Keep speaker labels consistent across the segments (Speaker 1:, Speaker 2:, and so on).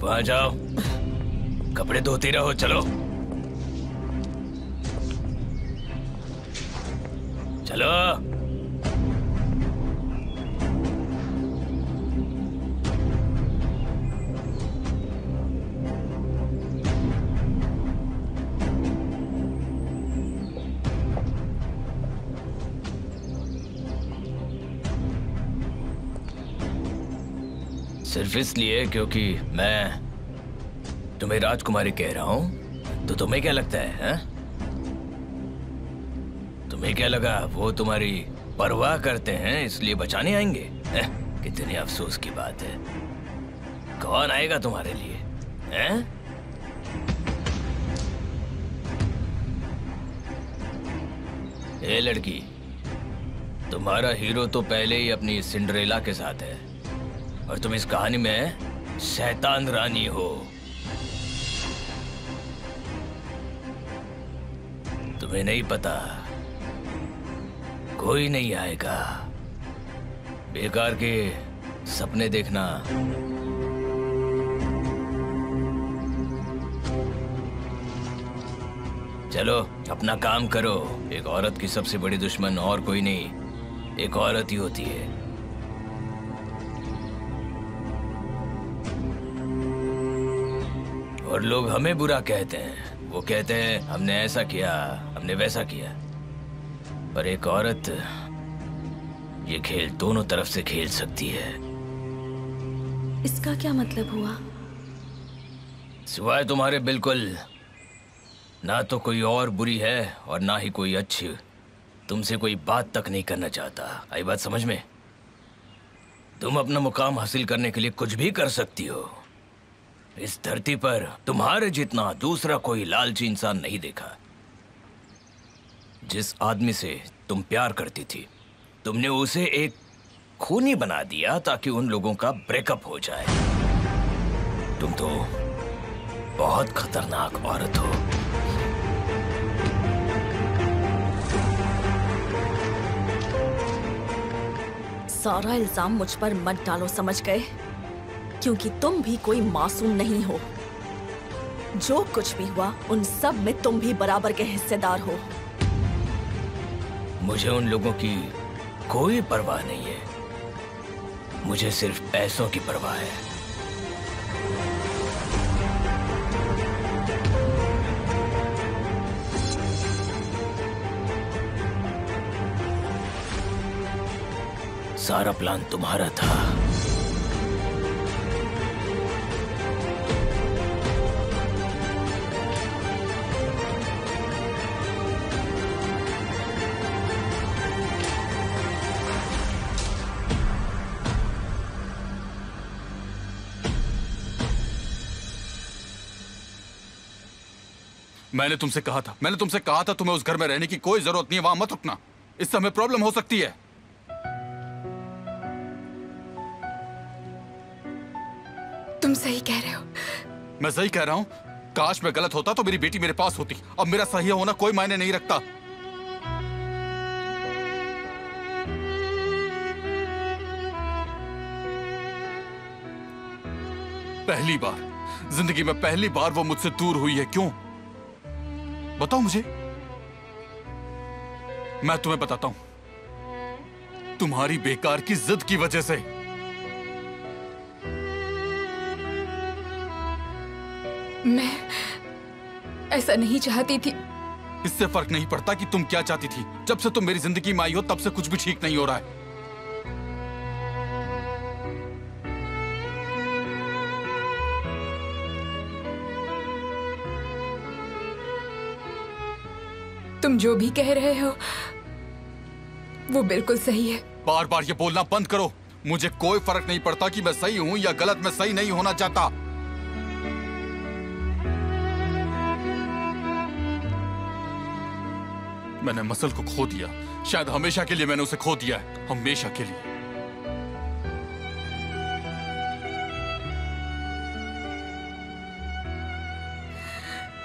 Speaker 1: वहां जाओ, कपड़े धोती रहो। चलो चलो। सिर्फ इसलिए क्योंकि मैं तुम्हें राजकुमारी कह रहा हूं, तो तुम्हें क्या लगता है, हैं? तुम्हें क्या लगा वो तुम्हारी परवाह करते हैं इसलिए बचाने आएंगे? कितनी अफसोस की बात है। कौन आएगा तुम्हारे लिए, हैं? ए लड़की, तुम्हारा हीरो तो पहले ही अपनी सिंड्रेला के साथ है और तुम इस कहानी में शैतान रानी हो। तुम्हें नहीं पता, कोई नहीं आएगा। बेकार के सपने देखना। चलो अपना काम करो। एक औरत की सबसे बड़ी दुश्मन और कोई नहीं, एक औरत ही होती है। और लोग हमें बुरा कहते हैं। वो कहते हैं हमने ऐसा किया, हमने वैसा किया। पर एक औरत ये खेल दोनों तरफ से खेल सकती है।
Speaker 2: इसका क्या मतलब हुआ?
Speaker 1: सिवाय तुम्हारे बिल्कुल ना तो कोई और बुरी है और ना ही कोई अच्छी। तुमसे कोई बात तक नहीं करना चाहता। आई बात समझ में? तुम अपना मुकाम हासिल करने के लिए कुछ भी कर सकती हो। इस धरती पर तुम्हारे जितना दूसरा कोई लालची इंसान नहीं देखा। जिस आदमी से तुम प्यार करती थी, तुमने उसे एक खूनी बना दिया ताकि उन लोगों का ब्रेकअप हो जाए। तुम तो बहुत खतरनाक औरत हो।
Speaker 2: सारा इल्जाम मुझ पर मत डालो, समझ गए? क्योंकि तुम भी कोई मासूम नहीं हो। जो कुछ भी हुआ उन सब में तुम भी बराबर के हिस्सेदार हो।
Speaker 1: मुझे उन लोगों की कोई परवाह नहीं है। मुझे सिर्फ पैसों की परवाह है। सारा प्लान तुम्हारा था।
Speaker 3: मैंने तुमसे कहा था तुम्हें उस घर में रहने की कोई जरूरत नहीं है। वहां मत रुकना, इससे हमें प्रॉब्लम हो सकती है।
Speaker 4: तुम सही कह रहे हो।
Speaker 3: मैं सही कह रहा हूं। काश मैं गलत होता तो मेरी बेटी मेरे पास होती। अब मेरा सही होना कोई मायने नहीं रखता। पहली बार जिंदगी में पहली बार वो मुझसे दूर हुई है। क्यों बताओ मुझे। मैं तुम्हें बताता हूं, तुम्हारी बेकार की जिद की वजह से।
Speaker 4: मैं ऐसा नहीं चाहती थी।
Speaker 3: इससे फर्क नहीं पड़ता कि तुम क्या चाहती थी। जब से तुम मेरी जिंदगी में आई हो तब से कुछ भी ठीक नहीं हो रहा है।
Speaker 4: तुम जो भी कह रहे हो वो बिल्कुल सही है।
Speaker 3: बार बार ये बोलना बंद करो। मुझे कोई फर्क नहीं पड़ता कि मैं सही हूं या गलत। मैं सही नहीं होना चाहता। मैंने मसल को खो दिया। शायद हमेशा के लिए मैंने उसे खो दिया है। हमेशा के लिए।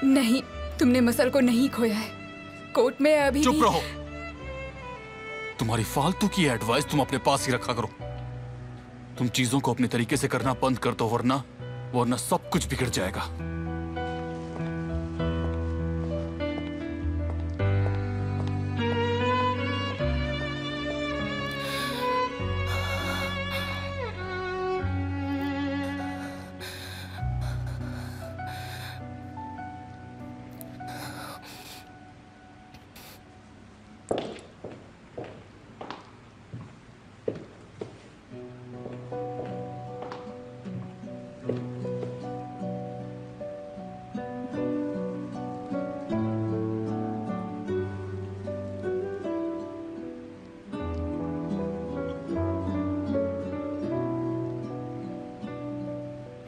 Speaker 4: नहीं, तुमने मसल को नहीं खोया है। कोर्ट में अभी
Speaker 3: चुप रहो। तुम्हारी फालतू की एडवाइस तुम अपने पास ही रखा करो। तुम चीजों को अपने तरीके से करना बंद कर दो, वरना वरना सब कुछ बिगड़ जाएगा।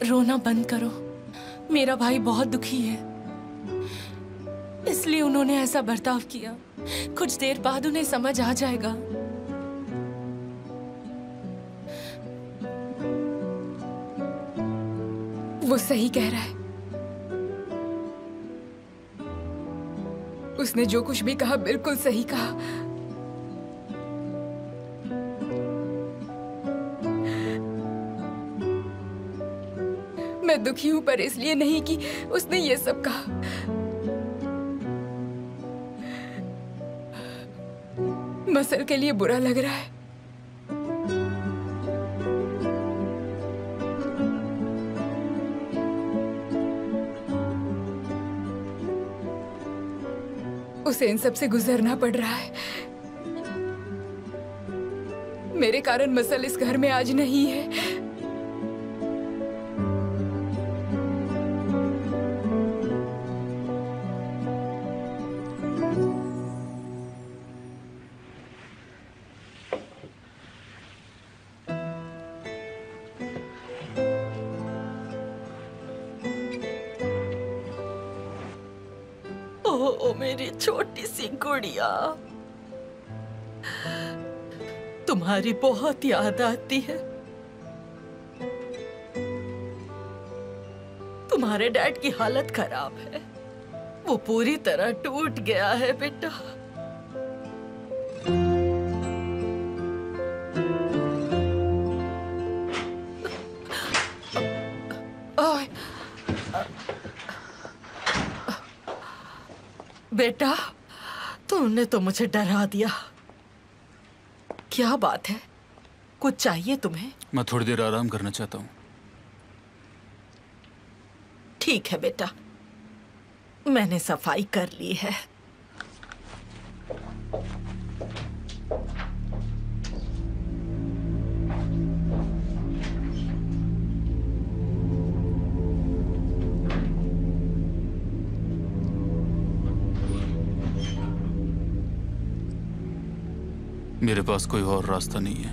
Speaker 5: रोना बंद करो। मेरा भाई बहुत दुखी है, इसलिए उन्होंने ऐसा बर्ताव किया। कुछ देर बाद उन्हें समझ आ जाएगा।
Speaker 4: वो सही कह रहा है। उसने जो कुछ भी कहा बिल्कुल सही कहा। मैं दुखी हूं, पर इसलिए नहीं कि उसने ये सब कहा। मसल के लिए बुरा लग रहा है। उसे इन सब से गुजरना पड़ रहा है। मेरे कारण मसल इस घर में आज नहीं है।
Speaker 5: ओ मेरी छोटी सी गुड़िया, तुम्हारी बहुत याद आती है। तुम्हारे डैड की हालत खराब है, वो पूरी तरह टूट गया है बेटा। बेटा, तुमने तो मुझे डरा दिया। क्या बात है? कुछ चाहिए तुम्हें?
Speaker 3: मैं थोड़ी देर आराम करना चाहता हूँ।
Speaker 5: ठीक है बेटा, मैंने सफाई कर ली है।
Speaker 3: मेरे पास कोई और रास्ता नहीं है।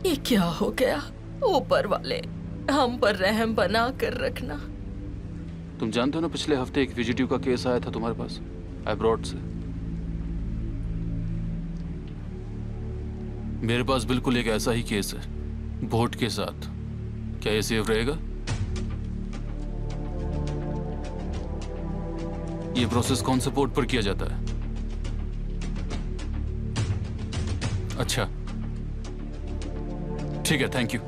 Speaker 5: ये क्या हो गया? ऊपर वाले हम पर रहम बना कर रखना।
Speaker 3: तुम जानते हो ना, पिछले हफ्ते एक विजिटिव का केस आया था तुम्हारे पास अब्रॉड से। मेरे पास बिल्कुल एक ऐसा ही केस है, बोट के साथ। क्या ये सेफ रहेगा? ये प्रोसेस कौन से पोर्ट पर किया जाता है? अच्छा, ठीक है, थैंक यू।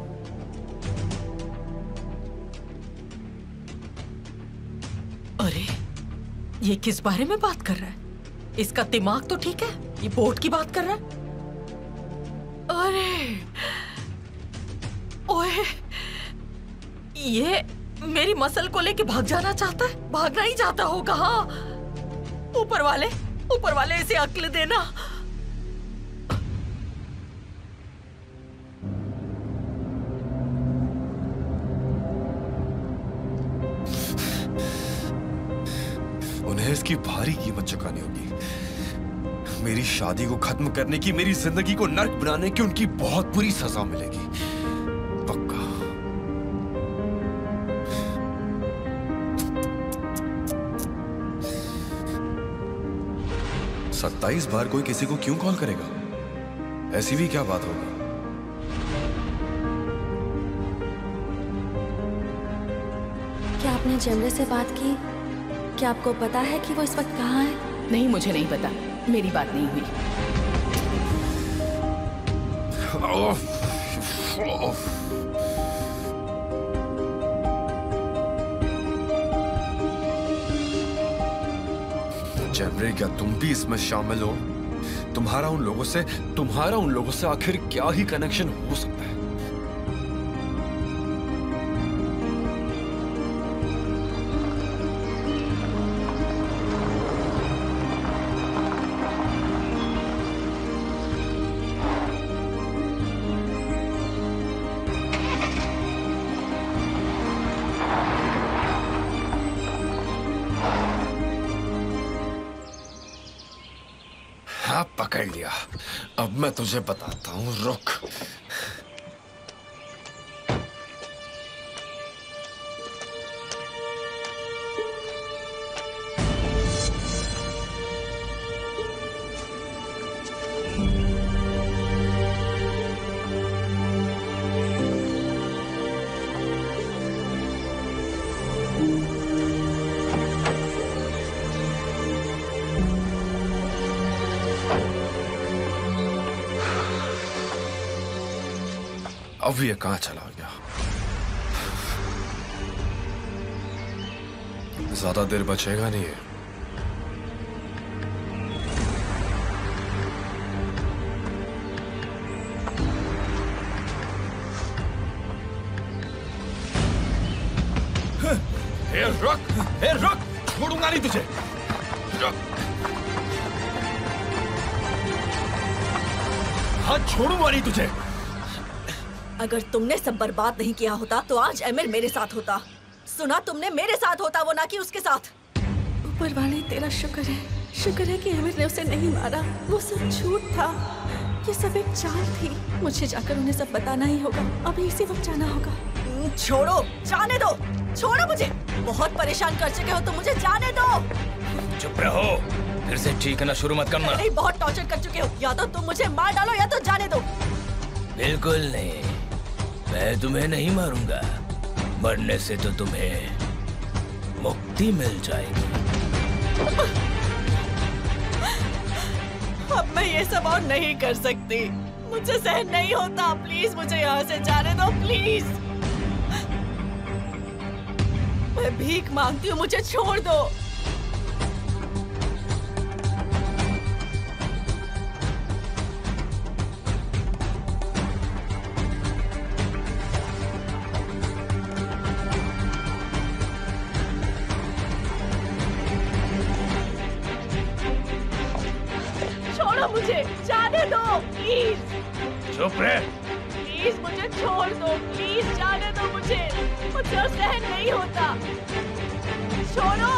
Speaker 5: अरे, ये किस बारे में बात कर रहा है? इसका दिमाग तो ठीक है, ये बोट की बात कर रहा है। अरे, ओए, ये मेरी मसल को लेके भाग जाना चाहता है। भागना ही चाहता होगा। हाँ, ऊपर वाले इसे अक्ल देना।
Speaker 6: उन्हें इसकी भारी कीमत चुकानी होगी। मेरी शादी को खत्म करने की, मेरी जिंदगी को नर्क बनाने की उनकी बहुत बुरी सजा मिलेगी, पक्का। 27 बार कोई किसी को क्यों कॉल करेगा? ऐसी भी क्या बात होगी?
Speaker 2: क्या आपने जमरे से बात की? क्या आपको पता है कि वो इस वक्त कहाँ है?
Speaker 5: नहीं, मुझे नहीं पता, मेरी बात नहीं हुई।
Speaker 6: चैमरे, क्या तुम भी इसमें शामिल हो? तुम्हारा उन लोगों से आखिर क्या ही कनेक्शन हो सकता है? हाँ, पकड़ लिया। अब मैं तुझे बताता हूँ, रुक। अब ये कहाँ चला गया? ज्यादा देर बचेगा नहीं है। रुक, छोड़ूंगा नहीं तुझे। हाँ, छोड़ूंगा नहीं तुझे।
Speaker 2: अगर तुमने सब बर्बाद नहीं किया होता तो आज एमिर मेरे साथ होता। सुना तुमने, मेरे साथ होता वो, ना कि उसके साथ। ऊपर वाले तेरा शुक्र है कि एमिर ने उसे नहीं मारा। वो सब झूठ था, ये सब एक चाल थी। मुझे जाकर उन्हें सब बताना ही होगा। अभी इसी वक्त जाना होगा। छोड़ो, जाने दो, छोड़ो मुझे। बहुत परेशान कर चुके हो तो मुझे जाने दो।
Speaker 1: चुप रहो, फिर से चीखना शुरू मत करना।
Speaker 2: नहीं, बहुत टॉर्चर कर चुके हो। या तो तुम मुझे मार डालो या तो जाने दो।
Speaker 1: बिल्कुल नहीं, मैं तुम्हें नहीं मारूंगा। मरने से तो तुम्हें मुक्ति मिल जाएगी।
Speaker 2: अब मैं ये सब और नहीं कर सकती। मुझे सहन नहीं होता। प्लीज मुझे यहाँ से जाने दो, प्लीज। मैं भीख मांगती हूँ, मुझे छोड़ दो। मुझे जाने दो, प्लीज।
Speaker 1: चुप रहे।
Speaker 2: प्लीज मुझे छोड़ दो, प्लीज जाने दो मुझे। मुझे सहन नहीं होता। छोड़ो।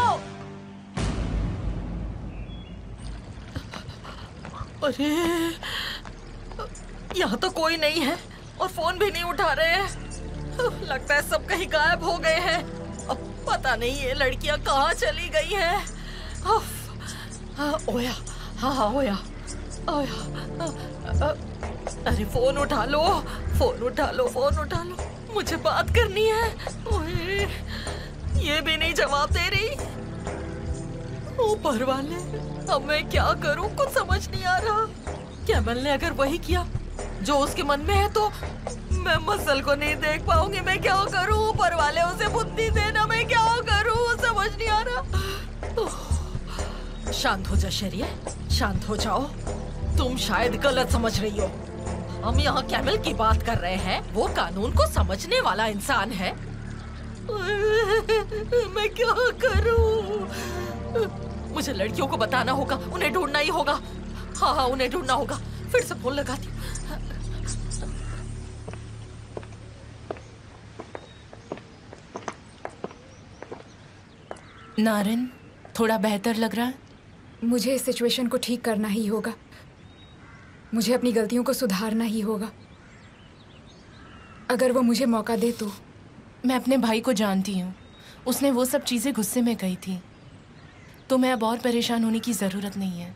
Speaker 5: अरे, यहाँ तो कोई नहीं है और फोन भी नहीं उठा रहे हैं। लगता है सब कहीं गायब हो गए हैं। अब पता नहीं ये लड़कियाँ कहाँ चली गई हैं। ओया, हाँ ओया। अरे फोन उठा लो, फोन उठा लो, फोन उठा लो, मुझे बात करनी है। ओए, ये भी नहीं जवाब दे रही। ऊपर वाले, अब मैं क्या करूं, कुछ समझ नहीं आ रहा। कैमल ने अगर वही किया जो उसके मन में है तो मैं मसल को नहीं देख पाऊंगी। मैं क्या करूं? ऊपर वाले उसे बुद्धि देना, मैं क्या करूं, समझ नहीं आ रहा। शांत हो जा शरिया, शांत हो जाओ। तुम शायद गलत समझ रही हो। हम यहाँ कैमल की बात कर रहे हैं। वो कानून को समझने वाला इंसान है। मैं क्या करूं? मुझे लड़कियों को बताना होगा, उन्हें ढूंढना ही होगा। हाँ, उन्हें ढूंढना होगा। फिर से फोन लगाती हूँ।
Speaker 7: नारिन, थोड़ा बेहतर लग रहा है?
Speaker 4: मुझे इस सिचुएशन को ठीक करना ही होगा। मुझे अपनी गलतियों को सुधारना ही होगा। अगर वो मुझे मौका दे तो।
Speaker 7: मैं अपने भाई को जानती हूँ। उसने वो सब चीज़ें गुस्से में कही थी। तो मैं अब और परेशान होने की ज़रूरत नहीं है।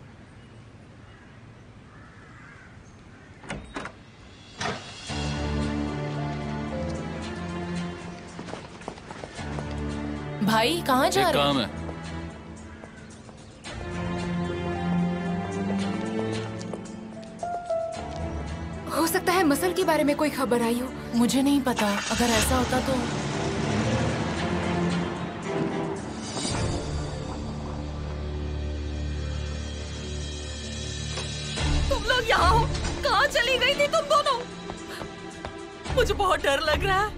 Speaker 7: भाई कहाँ जा रहे?
Speaker 3: काम है।
Speaker 4: हो सकता है मसल के बारे में कोई खबर आई हो।
Speaker 7: मुझे नहीं पता। अगर ऐसा होता तो
Speaker 5: रही थी तुम दोनों? मुझे बहुत डर लग रहा है।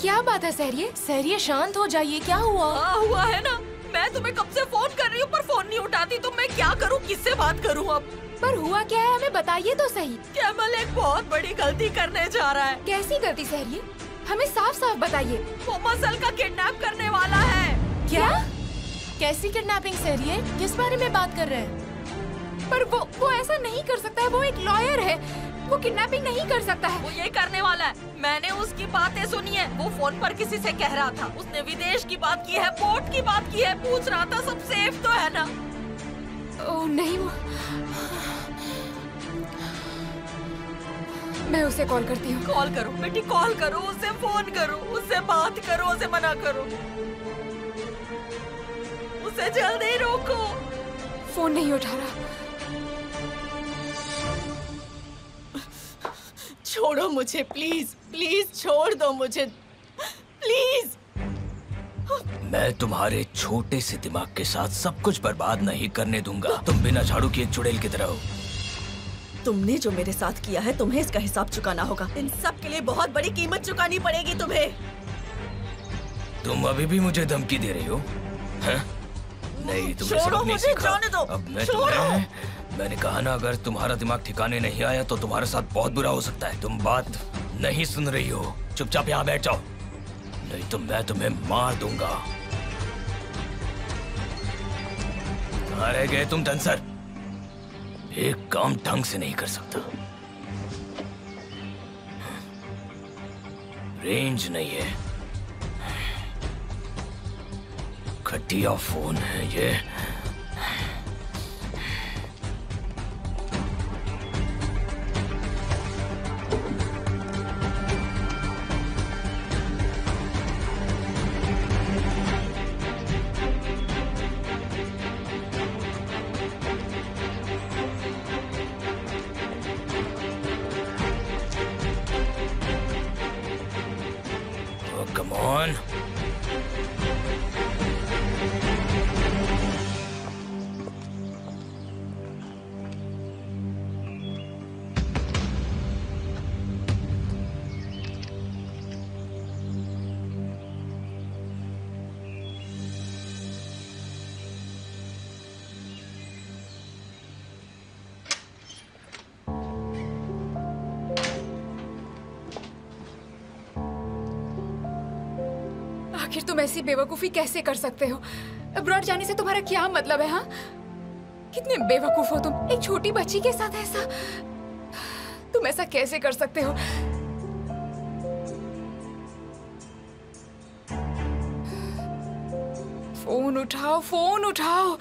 Speaker 4: क्या बात है सहरिये?
Speaker 7: सहरिये शांत हो जाइए, क्या हुआ?
Speaker 5: हाँ हुआ है ना, मैं तुम्हें कब से फोन कर रही हूँ पर फोन नहीं उठाती, तो मैं क्या करूँ, किससे बात करूँ अब?
Speaker 4: पर हुआ क्या है, हमें बताइए तो सही।
Speaker 5: कैमल एक बहुत बड़ी गलती करने जा रहा है।
Speaker 4: कैसी गलती सहरिये? हमें साफ साफ बताइए।
Speaker 5: वो मसल का किडनैप करने वाला है।
Speaker 7: क्या? कैसी किडनैपिंग सहरिये? किस बारे में बात कर रहे हैं?
Speaker 4: पर वो ऐसा नहीं कर सकता है, वो एक लॉयर है, वो किडनैपिंग नहीं कर सकता है।
Speaker 5: वो ये करने वाला है, मैंने उसकी बातें सुनी है। वो फोन पर किसी से कह रहा था, उसने विदेश की बात की है, पोर्ट की बात की है, पूछ रहा था सब सेफ तो है ना।
Speaker 4: ओह नहीं, वो मैं उसे कॉल करती हूँ।
Speaker 5: कॉल करो बेटी, कॉल करो, उसे फोन करो, उससे बात करो, उसे मना करो, उसे जल्दी रोको।
Speaker 4: फोन नहीं उठा रहा।
Speaker 7: छोड़ो मुझे प्लीज, प्लीज छोड़ दो मुझे, प्लीज।
Speaker 1: मैं तुम्हारे छोटे से दिमाग के साथ सब कुछ बर्बाद नहीं करने दूंगा। तुम बिना झाड़ू की एक चुड़ैल की तरह हो।
Speaker 2: तुमने जो मेरे साथ किया है, तुम्हें इसका हिसाब चुकाना होगा। इन सब के लिए बहुत बड़ी कीमत चुकानी पड़ेगी तुम्हें।
Speaker 1: तुम अभी भी मुझे धमकी दे रही हो? हैं? नहीं, तुम्हें
Speaker 2: छोड़ो
Speaker 1: सबक नहीं
Speaker 2: मुझे,
Speaker 1: सीखा।
Speaker 2: जाने दो।
Speaker 1: अब मैं
Speaker 2: छोड़ो।
Speaker 1: मैंने कहा ना, अगर तुम्हारा दिमाग ठिकाने नहीं आया तो तुम्हारे साथ बहुत बुरा हो सकता है। तुम बात नहीं सुन रही हो, चुपचाप यहाँ बैठ जाओ, नहीं तो मैं तुम्हें मार दूंगा। कहाँ रह गए तुम धनसर? एक काम ढंग से नहीं कर सकता। रेंज नहीं है, घटिया फोन है ये। Oh, come on.
Speaker 4: आखिर तुम ऐसी बेवकूफी कैसे कर सकते हो? अब्रॉड जाने से तुम्हारा क्या मतलब है? हाँ, कितने बेवकूफ हो तुम। एक छोटी बच्ची के साथ ऐसा, तुम ऐसा कैसे कर सकते हो? फोन उठाओ, फोन उठाओ।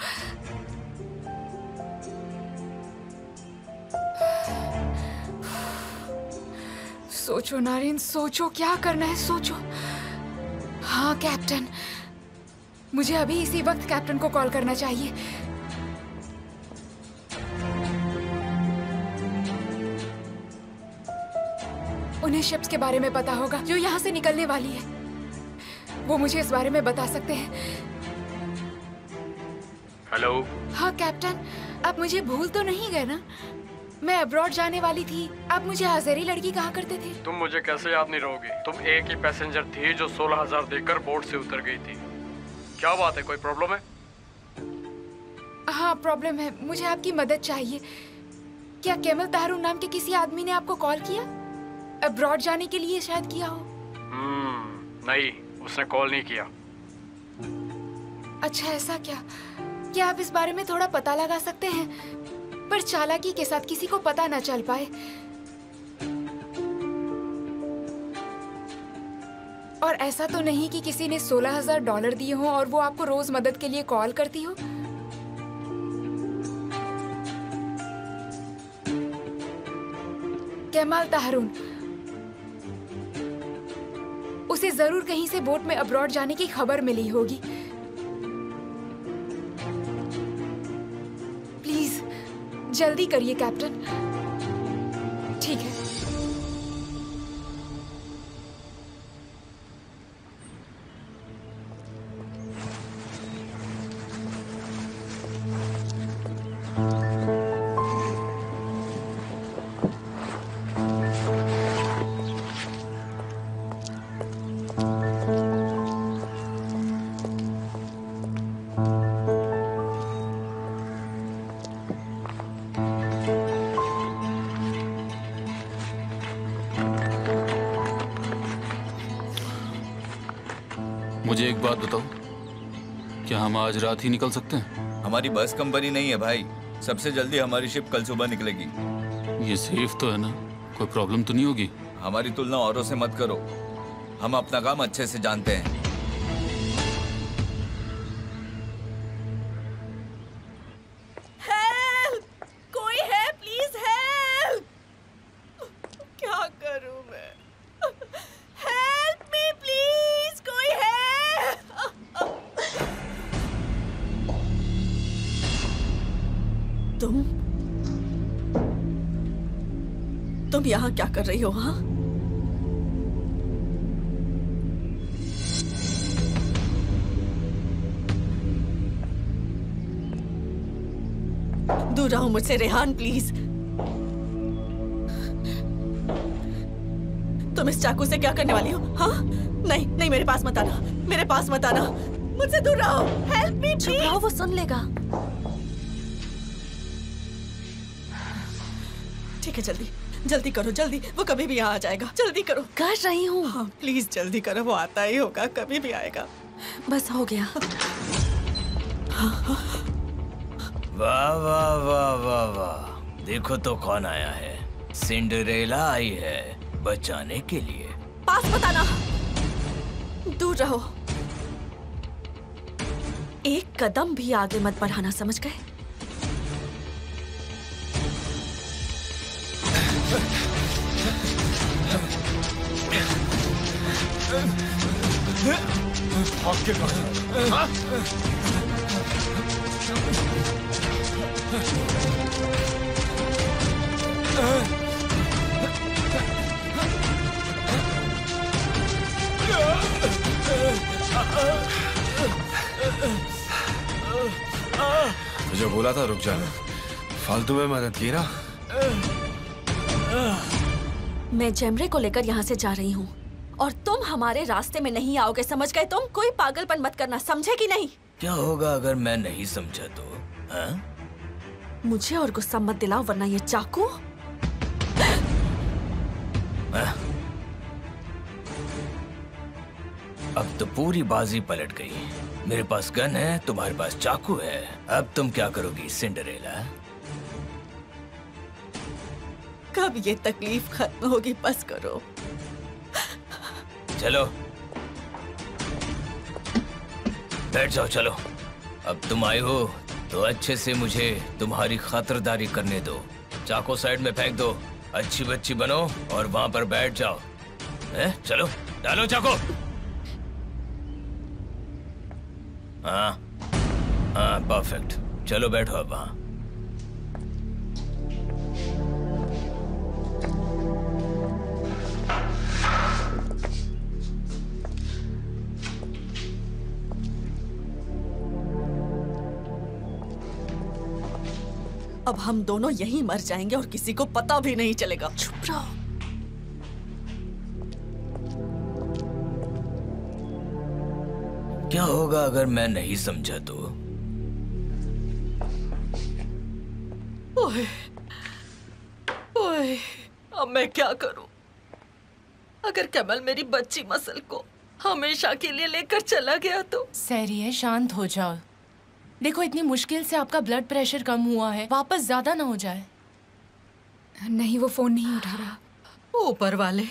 Speaker 4: सोचो नारिन, सोचो क्या करना है, सोचो। हाँ कैप्टन, मुझे अभी इसी वक्त कैप्टन को कॉल करना चाहिए। उन्हें शिप्स के बारे में पता होगा जो यहाँ से निकलने वाली है। वो मुझे इस बारे में बता सकते हैं।
Speaker 8: हेलो।
Speaker 4: हाँ कैप्टन, आप मुझे भूल तो नहीं गए ना? मैं अब्रॉड जाने वाली थी। आप मुझे आज़ेरी लड़की कहा करते थे।
Speaker 8: तुम मुझे कैसे याद नहीं रहोगी? तुम एक ही पैसेंजर थी जो 16,000 देकर बोट से उतर गई थी। क्या बात है, कोई प्रॉब्लम है?
Speaker 4: हाँ प्रॉब्लम है, मुझे आपकी मदद चाहिए। क्या केमल तारून नाम के किसी आदमी ने आपको कॉल किया? अब्रॉड जाने के लिए शायद किया हो।
Speaker 8: नहीं, उसने कॉल नहीं किया।
Speaker 4: अच्छा ऐसा क्या आप इस बारे में थोड़ा पता लगा सकते हैं? पर चालाकी के साथ किसी को पता न चल पाए। और ऐसा तो नहीं कि किसी ने $16,000 दिए हो और वो आपको रोज मदद के लिए कॉल करती हो? केमाल तारून, उसे जरूर कहीं से बोट में अब्रॉड जाने की खबर मिली होगी। प्लीज जल्दी करिए कैप्टन। ठीक है।
Speaker 3: मुझे एक बात बताओ, क्या हम आज रात ही निकल सकते हैं?
Speaker 9: हमारी बस कंपनी नहीं है भाई, सबसे जल्दी हमारी शिप कल सुबह निकलेगी।
Speaker 3: ये सेफ तो है ना? कोई प्रॉब्लम तो नहीं होगी?
Speaker 9: हमारी तुलना औरों से मत करो, हम अपना काम अच्छे से जानते हैं।
Speaker 2: हेल्प! कोई है? Please help! क्या करूं मैं? Help me please! कोई है? तुम यहाँ क्या कर रही हो? हाँ, दूर रहो मुझसे रेहान, प्लीज। तुम इस चाकू से क्या करने वाली हो? हाँ, नहीं नहीं, मेरे पास मत आना, मेरे पास मत आना, मुझसे दूर रहो। Help me please. चुप रहो, वो सुन लेगा। ठीक है, जल्दी जल्दी करो, जल्दी, वो कभी भी यहाँ आ जाएगा। जल्दी करो। कर रही हूँ। हाँ प्लीज जल्दी करो, वो आता ही होगा, कभी भी आएगा। बस हो गया।
Speaker 1: वाह वाह वाह वाह वाह, देखो तो कौन आया है। सिंड्रेला आई है बचाने के लिए।
Speaker 2: पास मत आना, दूर रहो, एक कदम भी आगे मत बढ़ाना, समझ गए?
Speaker 6: आपके जो बोला था रुक जाना, फालतू में मदद की ना।
Speaker 2: मैं जेमरे को लेकर यहाँ से जा रही हूँ और तुम हमारे रास्ते में नहीं आओगे, समझ गए? तुम कोई पागलपन मत करना, समझे कि नहीं?
Speaker 1: क्या होगा अगर मैं नहीं समझा तो? हाँ?
Speaker 2: मुझे और गुस्सा मत दिलाओ वरना ये चाकू।
Speaker 1: हाँ? अब तो पूरी बाजी पलट गई। मेरे पास गन है, तुम्हारे पास चाकू है, अब तुम क्या करोगी सिंड्रेला?
Speaker 2: कब ये तकलीफ खत्म होगी? बस करो।
Speaker 1: चलो बैठ जाओ, चलो। अब तुम आई हो तो अच्छे से मुझे तुम्हारी खातिरदारी करने दो। चाकू साइड में फेंक दो, अच्छी बच्ची बनो और वहां पर बैठ जाओ। चलो डालो चाकू। हाँ हाँ परफेक्ट, चलो बैठो अब वहां।
Speaker 2: अब हम दोनों यहीं मर जाएंगे और किसी को पता भी नहीं चलेगा। चुप रहो।
Speaker 1: क्या होगा अगर मैं नहीं समझा तो?
Speaker 5: ओए, ओए, अब मैं क्या करूं? अगर कमल मेरी बच्ची मसल को हमेशा के लिए लेकर चला गया तो?
Speaker 7: सैरिये, शांत हो जाओ। देखो इतनी मुश्किल से आपका ब्लड प्रेशर कम हुआ है, वापस ज्यादा ना हो जाए।
Speaker 4: नहीं, वो फोन नहीं उठा रहा।
Speaker 5: ऊपर वाले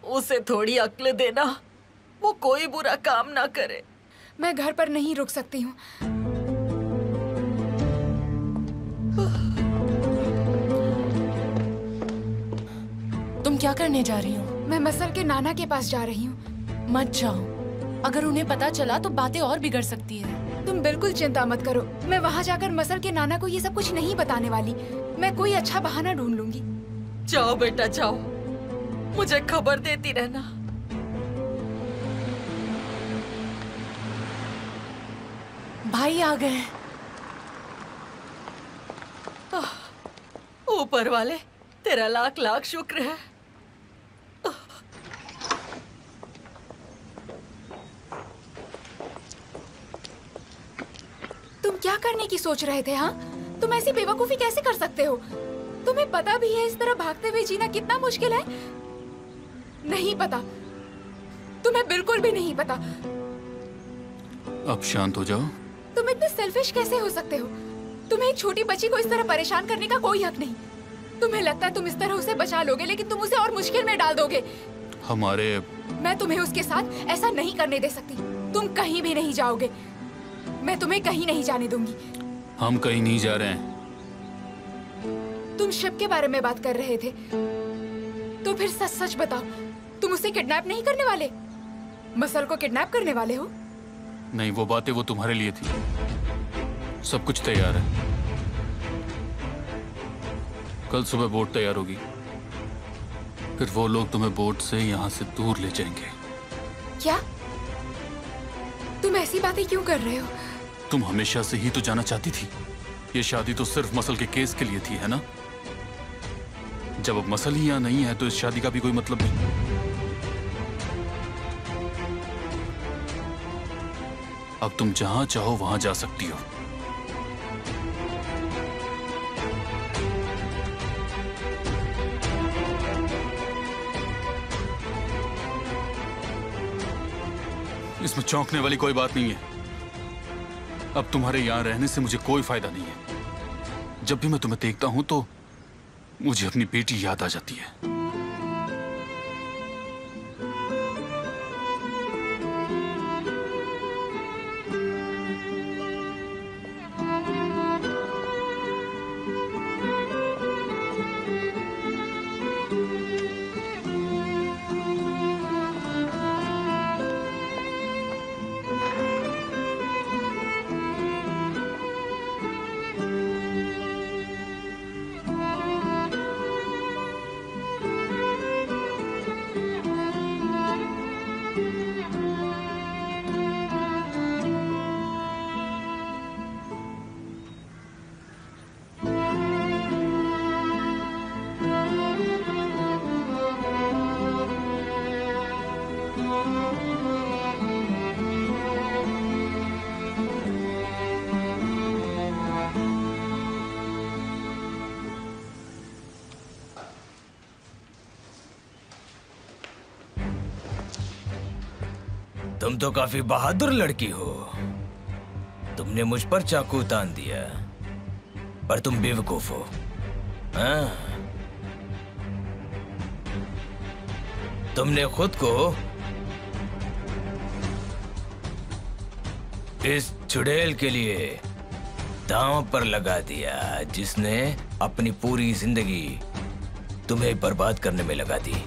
Speaker 5: उसे थोड़ी अक्ल देना, वो कोई बुरा काम ना करे।
Speaker 4: मैं घर पर नहीं रुक सकती हूँ।
Speaker 7: तुम क्या करने जा रही हो?
Speaker 4: मैं मसल के नाना के पास जा रही हूँ।
Speaker 7: मत जाओ, अगर उन्हें पता चला तो बातें और बिगड़ सकती है।
Speaker 4: तुम बिल्कुल चिंता मत करो, मैं वहाँ जाकर मसल के नाना को ये सब कुछ नहीं बताने वाली। मैं कोई अच्छा बहाना ढूंढ लूंगी।
Speaker 5: जाओ बेटा जाओ, मुझे खबर देती रहना।
Speaker 7: भाई आ गए।
Speaker 5: ऊपर वाले तेरा लाख लाख शुक्र है।
Speaker 4: तुम क्या करने की सोच रहे थे? हाँ, तुम ऐसी बेवकूफी कैसे कर सकते हो? तुम्हें पता भी है इस तरह भागते हुए जीना कितना मुश्किल है? नहीं पता, तुम्हें बिल्कुल भी नहीं पता।
Speaker 3: अब शांत हो जाओ।
Speaker 4: तुम इतने सेल्फिश कैसे हो सकते हो? तुम्हें एक छोटी बच्ची को इस तरह परेशान करने का कोई हक नहीं। तुम्हें लगता है तुम इस तरह उसे बचा लोगे, लेकिन तुम उसे और मुश्किल में डाल दोगे। मैं तुम्हें उसके साथ ऐसा नहीं करने दे सकती। तुम कहीं भी नहीं जाओगे। मैं तुम्हें कहीं नहीं जाने दूंगी।
Speaker 3: हम कहीं नहीं जा रहे हैं।
Speaker 4: तुम शिव के बारे में बात कर रहे थे, तो फिर सच सच बताओ, तुम उसे किडनैप नहीं करने वाले? मसल को किडनैप करने वाले हो?
Speaker 3: नहीं, वो बातें वो तुम्हारे लिए थी। सब कुछ तैयार है। कल सुबह बोट तैयार होगी, फिर वो लोग तुम्हें बोट से यहाँ से दूर ले जाएंगे।
Speaker 4: क्या? तुम ऐसी बातें क्यों कर रहे हो?
Speaker 3: तुम हमेशा से ही तो जाना चाहती थी। ये शादी तो सिर्फ मसल के केस के लिए थी, है ना? जब अब मसल ही यहाँ नहीं है तो इस शादी का भी कोई मतलब नहीं। अब तुम जहां चाहो वहां जा सकती हो। इसमें चौंकने वाली कोई बात नहीं है। अब तुम्हारे यहां रहने से मुझे कोई फायदा नहीं है। जब भी मैं तुम्हें देखता हूं तो मुझे अपनी बेटी याद आ जाती है।
Speaker 1: तुम तो काफी बहादुर लड़की हो। तुमने मुझ पर चाकू तान दिया, पर तुम बेवकूफ हो। हाँ? तुमने खुद को इस चुड़ैल के लिए दांव पर लगा दिया, जिसने अपनी पूरी जिंदगी तुम्हें बर्बाद करने में लगा दी।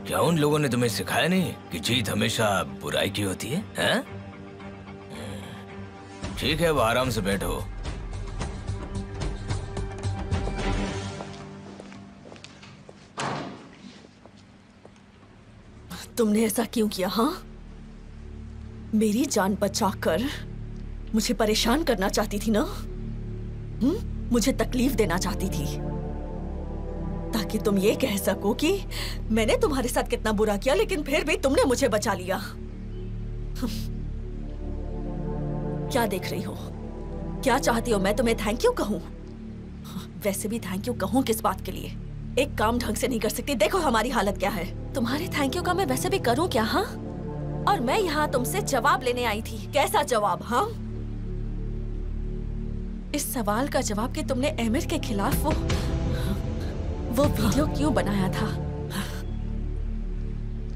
Speaker 1: क्या उन लोगों ने तुम्हें सिखाया नहीं कि जीत हमेशा बुराई की होती है? हैं? ठीक है, अब आराम से बैठो।
Speaker 2: तुमने ऐसा क्यों किया? हाँ, मेरी जान बचाकर मुझे परेशान करना चाहती थी ना? मुझे तकलीफ देना चाहती थी, ताकि तुम ये कह सको कि मैंने तुम्हारे साथ कितना बुरा किया, लेकिन फिर भी तुमने मुझे बचा लिया। क्या देख रही हो? क्या चाहती हो मैं तुम्हें थैंक यू कहूं? वैसे भी थैंक यू कहूं किस बात के लिए? एक काम ढंग से नहीं कर सकती। देखो हमारी हालत क्या है। तुम्हारे थैंक यू का मैं वैसे भी करूं क्या? हाँ, और मैं यहाँ तुमसे जवाब लेने आई थी। कैसा जवाब? हाँ, इस सवाल का जवाब कि तुमने एमिर के खिलाफ वो वीडियो क्यों बनाया था।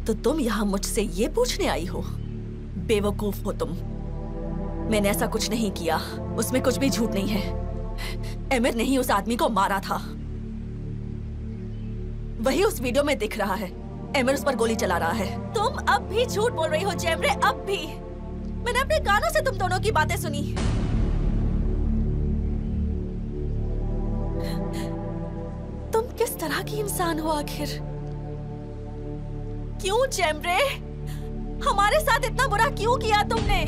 Speaker 2: तो तुम यहाँ मुझसे ये पूछने आई हो? बेवकूफ हो तुम। मैंने ऐसा कुछ नहीं किया, उसमें कुछ भी झूठ नहीं है। एमिर ने ही उस आदमी को मारा था, वही उस वीडियो में दिख रहा है। एमिर उस पर गोली चला रहा है। तुम अब भी झूठ बोल रही हो जेमरे, अब भी। मैंने अपने कानों से तुम दोनों की बातें सुनी। तुम किस तरह की इंसान हो आखिर? क्यों जेमरे? हमारे साथ इतना बुरा क्यों किया तुमने?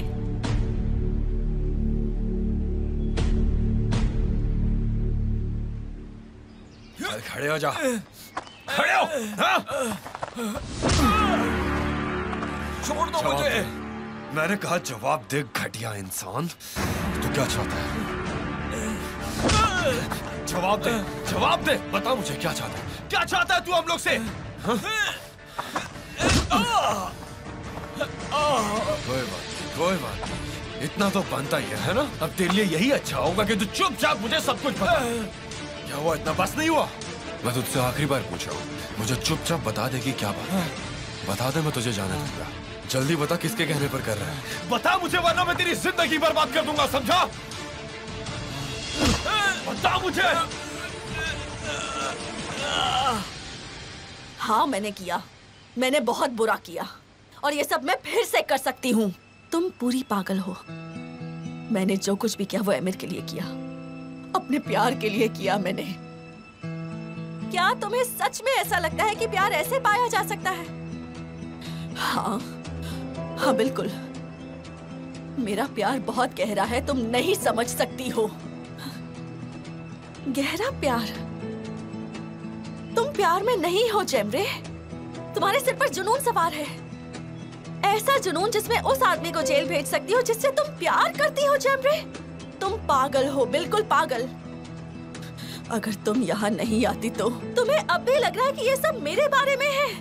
Speaker 6: खड़े हो जा। खड़े हो। हाँ?
Speaker 9: छोड़ दो मुझे।
Speaker 6: मैंने कहा जवाब दे घटिया इंसान। तू क्या चाहता है? जवाब दे, जवाब दे। बता मुझे क्या चाहता है, क्या चाहता है तू हम लोग से? कोई बात नहीं, इतना तो बनता ही है ना? अब तेरे लिए यही अच्छा होगा कि तू चुपचाप मुझे सब कुछ बता। क्या हुआ, इतना बस नहीं हुआ? मैं तुझसे आखिरी बार पूछ रहा हूँ, मुझे चुपचाप बता दे कि क्या बात है। बता दे, मैं तुझे जाने दूंगा। जल्दी बता, किसके कहने पर कर रहा है? बता मुझे, वरना मैं तेरी जिंदगी बर्बाद कर दूंगा, समझा? बता मुझे।
Speaker 2: हाँ, मैंने किया, मैंने बहुत बुरा किया और ये सब मैं फिर से कर सकती हूँ। तुम पूरी पागल हो। मैंने जो कुछ भी किया वो एमिर के लिए किया, अपने प्यार के लिए किया मैंने। क्या तुम्हें सच में ऐसा लगता है कि प्यार ऐसे पाया जा सकता है? हाँ, हाँ बिल्कुल। मेरा प्यार बहुत गहरा है, तुम नहीं समझ सकती हो। गहरा प्यार? तुम प्यार में नहीं हो जेमरे। तुम्हारे सिर पर जुनून सवार है, ऐसा जुनून जिसमें उस आदमी को जेल भेज सकती हो जिससे तुम प्यार करती हो। जेमरे, तुम पागल हो, बिल्कुल पागल। अगर तुम यहाँ नहीं आती तो तुम्हें अब भी लग रहा है कि ये सब मेरे बारे में है।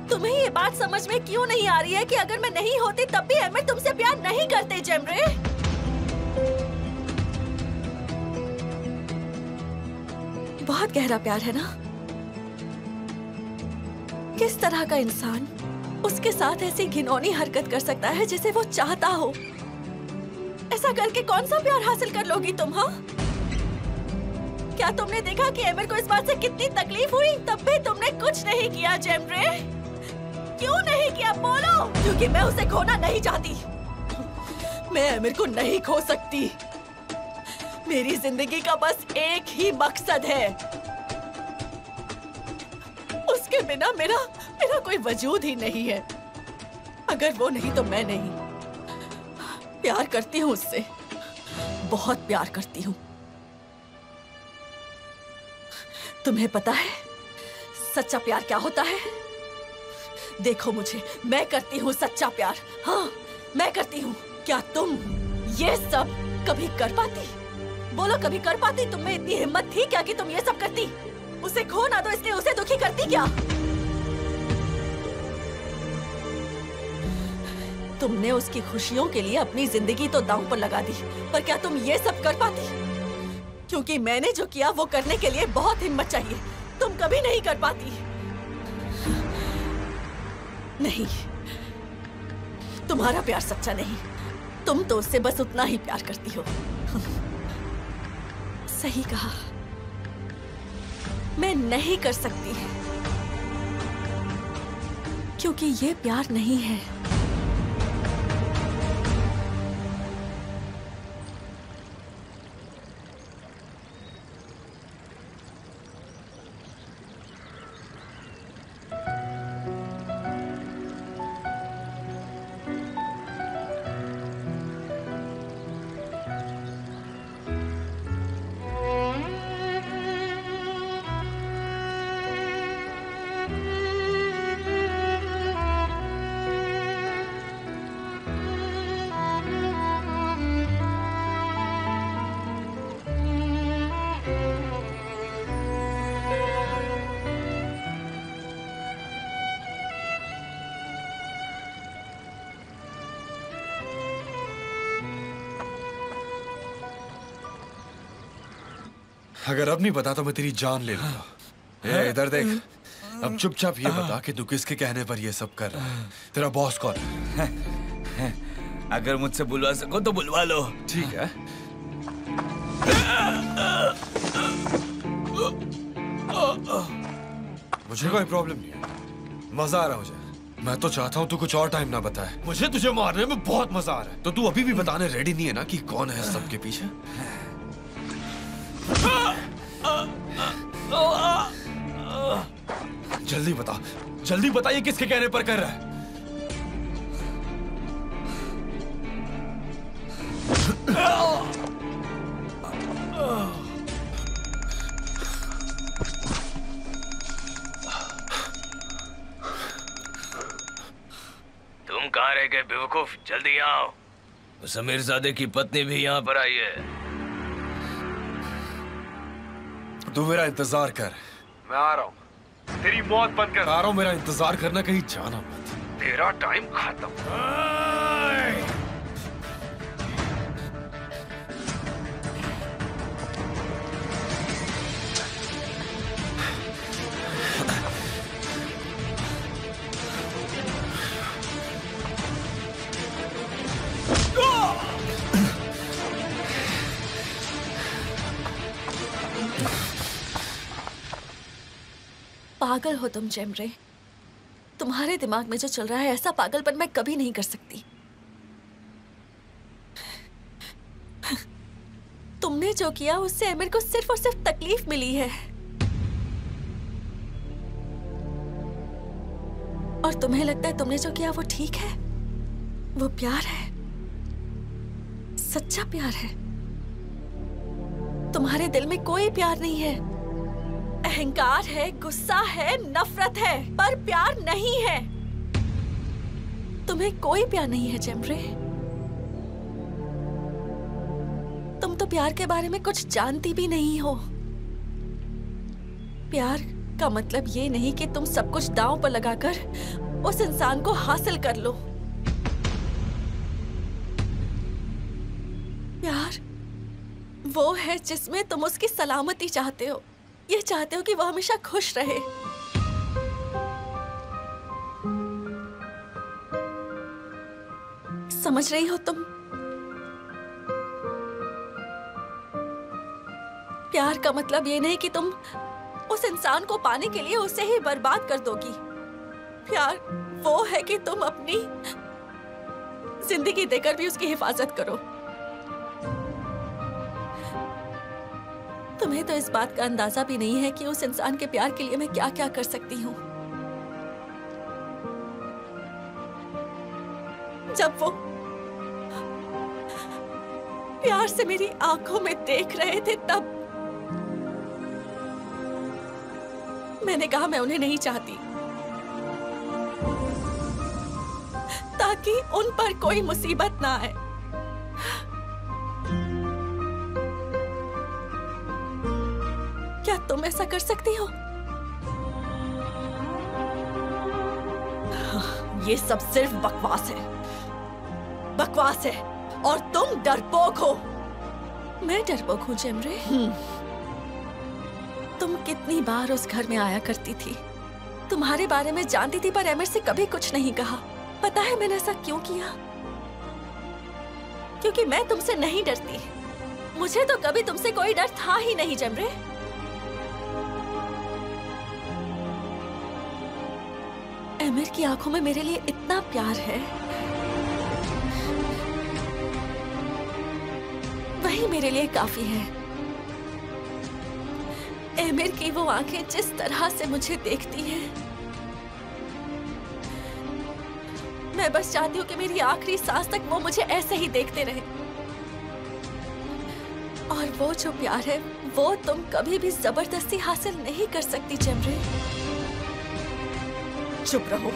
Speaker 2: तुम्हें ये बात समझ में क्यों नहीं आ रही है कि अगर मैं नहीं होती तब भी एमिर तुमसे प्यार नहीं करते? जेमरे, बहुत गहरा प्यार है ना? किस तरह का इंसान उसके साथ ऐसी घिनौनी हरकत कर सकता है जिसे वो चाहता हो? ऐसा करके कौन सा प्यार हासिल कर लोगी तुम? हाँ, क्या तुमने देखा कि एमिर को इस बात से कितनी तकलीफ हुई? तब भी तुमने कुछ नहीं किया। जेमरे, क्यों नहीं किया बोलो? क्योंकि मैं उसे खोना नहीं चाहती। मैं एमिर को नहीं खो सकती। मेरी जिंदगी का बस एक ही मकसद है, उसके बिना मेरा कोई वजूद ही नहीं है। अगर वो नहीं तो मैं नहीं। प्यार करती हूँ उससे, बहुत प्यार करती हूँ। तुम्हें पता है सच्चा प्यार क्या होता है? देखो मुझे, मैं करती हूँ सच्चा प्यार। हाँ, मैं करती हूँ। क्या तुम ये सब कभी कर पाती? बोलो, कभी कर पाती? तुम में इतनी हिम्मत थी क्या कि तुम ये सब करती? उसे खो ना दो इसलिए उसे दुखी करती क्या? तुमने उसकी खुशियों के लिए अपनी जिंदगी तो दांव पर लगा दी, पर क्या तुम ये सब कर पाती? क्योंकि मैंने जो किया वो करने के लिए बहुत हिम्मत चाहिए। तुम कभी नहीं कर पाती। नहीं, तुम्हारा प्यार सच्चा नहीं। तुम तो उससे बस उतना ही प्यार करती हो। सही कहा, मैं नहीं कर सकती क्योंकि ये प्यार नहीं है।
Speaker 6: अगर अब नहीं बता तो मैं तेरी जान ले लूंगा। इधर देख, अब चुपचाप ये बता कि तू किसके कहने पर ये सब कर रहा है? तेरा बॉस कौन है?
Speaker 9: अगर मुझसे बुलवा सको तो बुलवा लो।
Speaker 6: ठीक है। मुझे कोई प्रॉब्लम नहीं है, मजा आ रहा मुझे। मैं तो चाहता हूँ तू कुछ और टाइम ना बताए। मुझे तुझे मारने में बहुत मजा आ रहा है। तो तू अभी भी बताने रेडी नहीं है ना कि कौन है सबके पीछे? जल्दी बता, जल्दी बता, ये किसके कहने पर कर रहा है?
Speaker 1: तुम कहाँ रह गए बेवकूफ? जल्दी आओ। उस अमीरजादे की पत्नी भी यहाँ पर आई है।
Speaker 6: तू मेरा इंतजार कर।
Speaker 8: मैं आ रहा हूँ। तेरी मौत बंद कर।
Speaker 6: आ रहा हूँ, मेरा इंतजार करना, कहीं जाना मत।
Speaker 8: तेरा टाइम खत्म।
Speaker 2: पागल हो तुम जेमरे। तुम्हारे दिमाग में जो चल रहा है ऐसा पागलपन मैं कभी नहीं कर सकती। तुमने जो किया उससे एमिर को सिर्फ और सिर्फ तकलीफ मिली है। और तुम्हें लगता है तुमने जो किया वो ठीक है? वो प्यार है, सच्चा प्यार है। तुम्हारे दिल में कोई प्यार नहीं है। अहंकार है, गुस्सा है, नफरत है, पर प्यार नहीं है। तुम्हें कोई प्यार नहीं है जेमरे। तुम तो प्यार के बारे में कुछ जानती भी नहीं हो। प्यार का मतलब ये नहीं कि तुम सब कुछ दांव पर लगाकर उस इंसान को हासिल कर लो। प्यार वो है जिसमें तुम उसकी सलामती चाहते हो। ये चाहते हो कि वो हमेशा खुश रहे। समझ रही हो तुम? प्यार का मतलब ये नहीं कि तुम उस इंसान को पाने के लिए उसे ही बर्बाद कर दोगी। प्यार वो है कि तुम अपनी जिंदगी देकर भी उसकी हिफाजत करो। तुम्हें तो इस बात का अंदाजा भी नहीं है कि उस इंसान के प्यार के लिए मैं क्या क्या कर सकती हूँ। जब वो प्यार से मेरी आंखों में देख रहे थे तब मैंने कहा मैं उन्हें नहीं चाहती, ताकि उन पर कोई मुसीबत ना आए। क्या तुम ऐसा कर सकती हो? ये सब सिर्फ बकवास है, बकवास है, और तुम डरपोक हो। मैं डरपोक हूँ जेमरे? तुम कितनी बार उस घर में आया करती थी, तुम्हारे बारे में जानती थी, पर एमिर से कभी कुछ नहीं कहा। पता है मैंने ऐसा क्यों किया? क्योंकि मैं तुमसे नहीं डरती। मुझे तो कभी तुमसे कोई डर था ही नहीं जेमरे। एमिर की आंखों में मेरे लिए इतना प्यार है, वही मेरे लिए काफी है। एमिर की वो आंखें जिस तरह से मुझे देखती हैं, मैं बस चाहती हूँ कि मेरी आखिरी सांस तक वो मुझे ऐसे ही देखते रहे। और वो जो प्यार है वो तुम कभी भी जबरदस्ती हासिल नहीं कर सकती जेमरे। चुप रहो,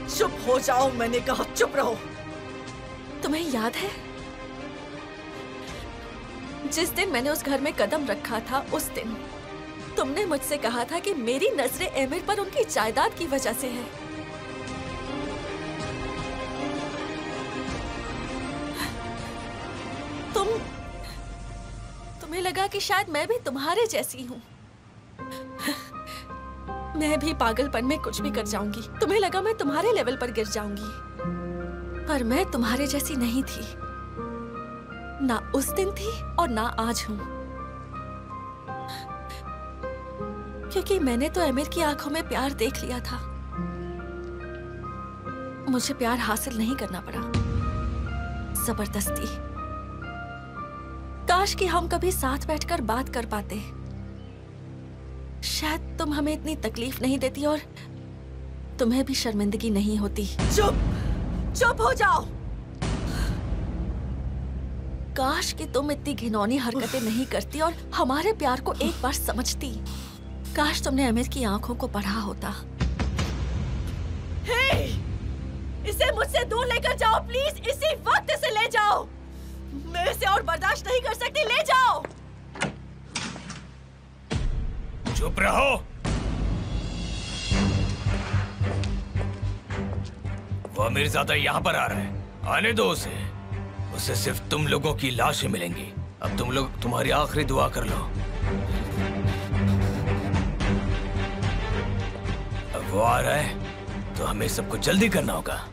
Speaker 2: चुप हो जाओ, मैंने कहा चुप रहो। तुम्हें याद है जिस दिन मैंने उस घर में कदम रखा था, उस दिन तुमने मुझसे कहा था कि मेरी नजरें एमिर पर उनकी जायदाद की वजह से है। तुम्हें लगा कि शायद मैं भी तुम्हारे जैसी हूँ। मैं भी पागलपन में कुछ भी कर जाऊंगी। तुम्हें लगा मैं तुम्हारे लेवल पर गिर जाऊंगी, पर मैं तुम्हारे जैसी नहीं थी। ना उस दिन थी और ना आज हूँ, क्योंकि मैंने तो एमिर की आंखों में प्यार देख लिया था। मुझे प्यार हासिल नहीं करना पड़ा जबरदस्ती। काश कि हम कभी साथ बैठकर बात कर पाते। शायद तुम हमें इतनी तकलीफ नहीं देती और तुम्हें भी शर्मिंदगी नहीं होती। चुप, चुप हो जाओ। काश कि तुम इतनी घिनौनी हरकतें नहीं करती और हमारे प्यार को एक बार समझती। काश तुमने एमिर की आंखों को पढ़ा होता। हे! इसे मुझसे दूर लेकर जाओ प्लीज, इसी वक्त इसे ले जाओ। मैं इसे और बर्दाश्त नहीं कर सकती, ले जाओ।
Speaker 1: चुप रहो। वो अमीरजादा यहाँ पर आ रहा है, आने दो उसे। उसे सिर्फ तुम लोगों की लाशें मिलेंगी। अब तुम लोग तुम्हारी आखिरी दुआ कर लो। अब वो आ रहा है तो हमें सबको जल्दी करना होगा।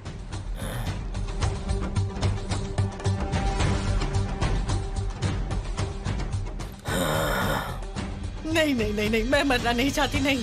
Speaker 5: नहीं नहीं नहीं नहीं, मैं मरना नहीं चाहती। नहीं